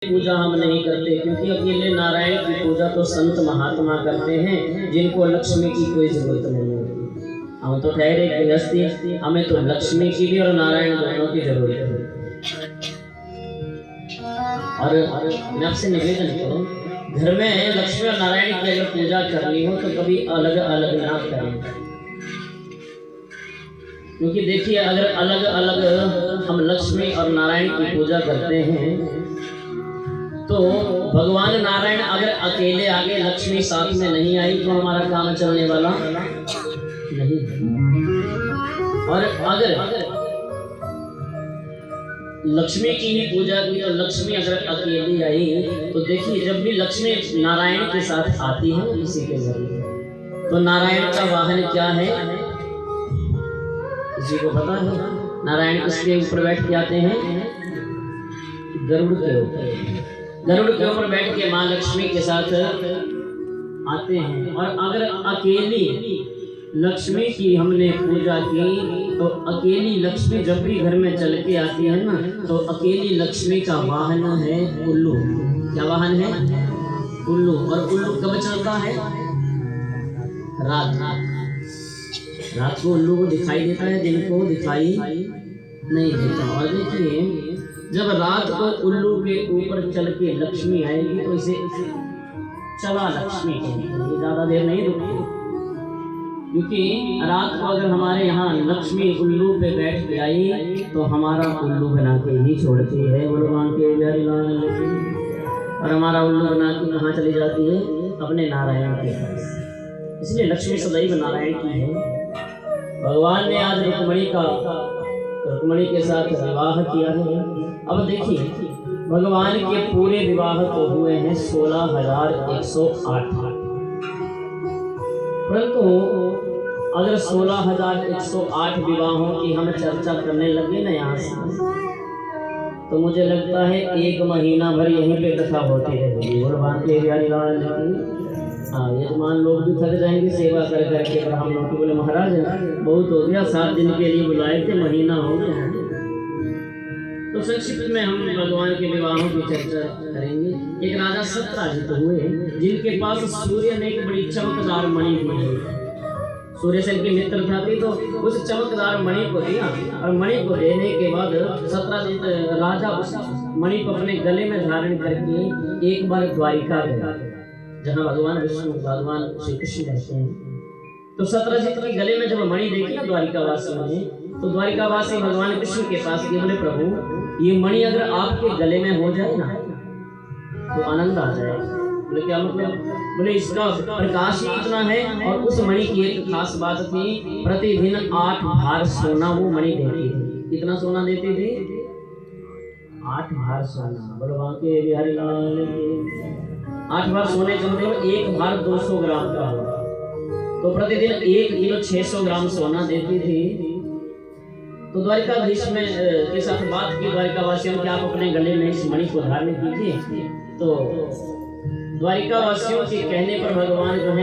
पूजा हम नहीं करते, क्योंकि अकेले नारायण की पूजा तो संत महात्मा करते हैं जिनको लक्ष्मी की कोई जरूरत नहीं होती। हम तो ठहरे गृहस्थी, हमें तो लक्ष्मी की भी और नारायण दोनों की जरूरत है। और मैं आपसे निवेदन करूं, घर में लक्ष्मी और नारायण की अगर पूजा करनी हो तो कभी अलग अलग ना करें, क्योंकि देखिए अगर अलग अलग हम लक्ष्मी और नारायण की पूजा करते हैं तो भगवान नारायण अगर अकेले आगे लक्ष्मी साथ में नहीं आई तो हमारा काम चलने वाला नहीं। और अगर लक्ष्मी की ही पूजा की तो लक्ष्मी अगर अकेली आई तो देखिए जब भी लक्ष्मी नारायण के साथ आती है किसी के घर में तो नारायण का वाहन क्या है, किसी को पता है? नारायण किसके ऊपर बैठ के आते हैं? गरुड़ के ऊपर। गरुड़ के ऊपर बैठ के माँ लक्ष्मी के साथ आते हैं। और अगर अकेली लक्ष्मी की हमने पूजा की तो अकेली लक्ष्मी जब भी घर में चल के आती है ना तो अकेली लक्ष्मी का वाहन है उल्लू। क्या वाहन है? उल्लू। और उल्लू कब चलता है? रात रात को उल्लू को दिखाई देता है, दिन को दिखाई नहीं देता। और देखिए जब रात को उल्लू के ऊपर चल के लक्ष्मी आएगी तो इसे चला लक्ष्मी कहेंगे, ज्यादा देर नहीं रुकती, क्योंकि रात को अगर हमारे यहाँ लक्ष्मी उल्लू पे बैठ के आई तो हमारा उल्लू बना के ही छोड़ती है भगवान के प्यारी लाल। और हमारा उल्लू बना के कहाँ चली जाती है? अपने नारायण के पास। इसलिए लक्ष्मी सदैव नारायण की है। भगवान ने आज रुक्मणी के साथ विवाह किया है। अब देखिए भगवान के पूरे विवाह तो हुए हैं 16,108, परंतु अगर 16,108 विवाहों की हम चर्चा करने लगे ना यहाँ से तो मुझे लगता है 1 महीना भर यहीं पे कथा होती रहेगी। भगवान के प्यारी लाल की यजमान लोग भी थक जाएंगे सेवा कर करके, पर हम लोग बोले महाराज बहुत हो गया, 7 दिन के लिए बुलाए थे, महीना हो गया। तो संक्षिप्त में हम भगवान के विवाहों की चर्चा करेंगे। एक राजा सत्राजित हुए जिनके पास सूर्य ने एक बड़ी चमकदार मणि दी। सूर्य से इनके मित्र थे तो उस चमकदार मणि को दिया और मणि को देने के बाद सत्राजित राजा उस मणि को अपने गले में धारण करके एक बार द्वारिका गया जहाँ भगवान विष्णु भगवान श्री कृष्ण रहते हैं। तो सत्राजित के गले में जब मणि देखी ना द्वारिकावासियों ने तो द्वारिकावासी भगवान कृष्ण के पास गए, बोले प्रभु ये मणि अगर आपके गले में हो जाए ना तो आनंद आ जाए। बोले क्या मतलब? बोले इसका प्रकाश ही इतना है। और उस मणि की एक खास बात थी, प्रतिदिन 8 भार सोना वो मणि देती थी। कितना सोना देती थी? 8 भार सोना। भगवान के बिहारी लाल 8 भार सोने का मतलब 1 भार 200 ग्राम का होगा, तो प्रतिदिन 1 किलो 600 ग्राम सोना देती थी। तो द्वारिकाधीश में के साथ बात की द्वारिकावासियों ने कि आप अपने गले में इस मणि को धारण कीजिए। तो द्वारिकावासियों के कहने पर भगवान जो है